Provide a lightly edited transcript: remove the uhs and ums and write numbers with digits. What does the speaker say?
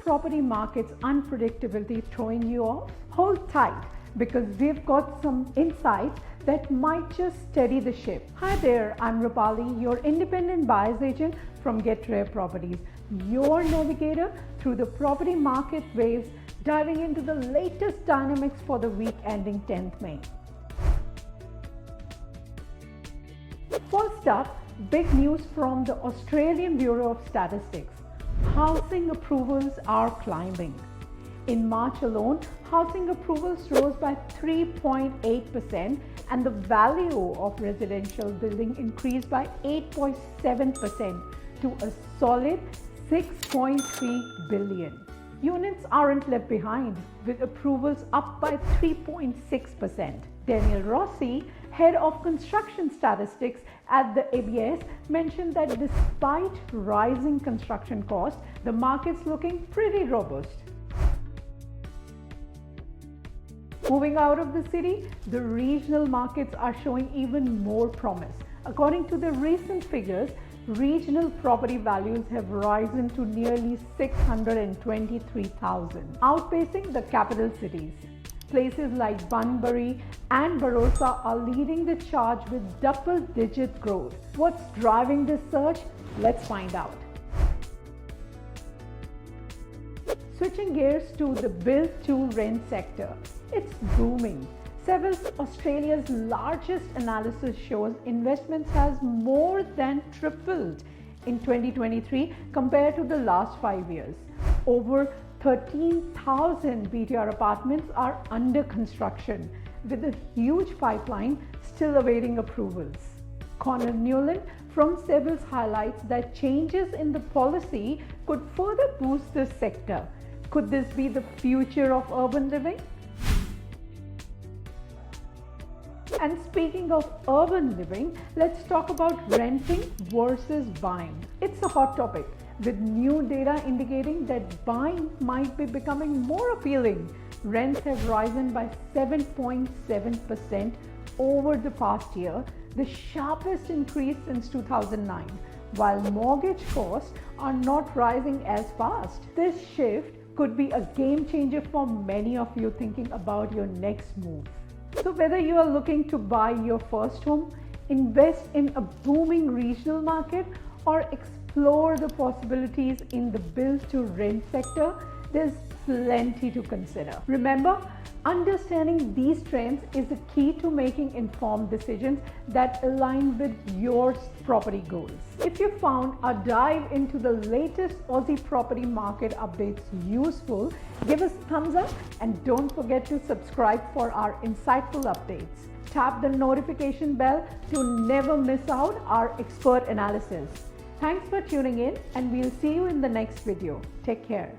property market's unpredictability throwing you off? Hold tight, because we've got some insights that might just steady the ship. Hi there, I'm Rupali, your independent buyer's agent from Get Rare Properties, your navigator through the property market waves, diving into the latest dynamics for the week ending 10th May. First up, big news from the Australian Bureau of Statistics. Housing approvals are climbing. In March alone, housing approvals rose by 3.8% and the value of residential building increased by 8.7% to a solid 6.3 billion. Units aren't left behind, with approvals up by 3.6%. Daniel Rossi, head of construction statistics at the ABS, mentioned that despite rising construction costs, the market's looking pretty robust. Moving out of the city, the regional markets are showing even more promise. According to the recent figures, regional property values have risen to nearly 623,000, outpacing the capital cities. Places like Bunbury and Barossa are leading the charge with double-digit growth. What's driving this surge? Let's find out. Switching gears to the build-to-rent sector, it's booming. Sevills, Australia's largest analysis shows investments has more than tripled in 2023 compared to the last 5 years. Over 13,000 BTR apartments are under construction, with a huge pipeline still awaiting approvals. Connor Newland from Sevills highlights that changes in the policy could further boost this sector. Could this be the future of urban living? And speaking of urban living, let's talk about renting versus buying. It's a hot topic, with new data indicating that buying might be becoming more appealing. Rents have risen by 7.7% over the past year, the sharpest increase since 2009, while mortgage costs are not rising as fast. This shift could be a game changer for many of you thinking about your next move. So whether you are looking to buy your first home, invest in a booming regional market, or explore the possibilities in the build-to-rent sector, there's plenty to consider. Remember, understanding these trends is the key to making informed decisions that align with your property goals. If you found our dive into the latest Aussie property market updates useful, give us a thumbs up and don't forget to subscribe for our insightful updates. Tap the notification bell to never miss out our expert analysis. Thanks for tuning in, and we'll see you in the next video. Take care.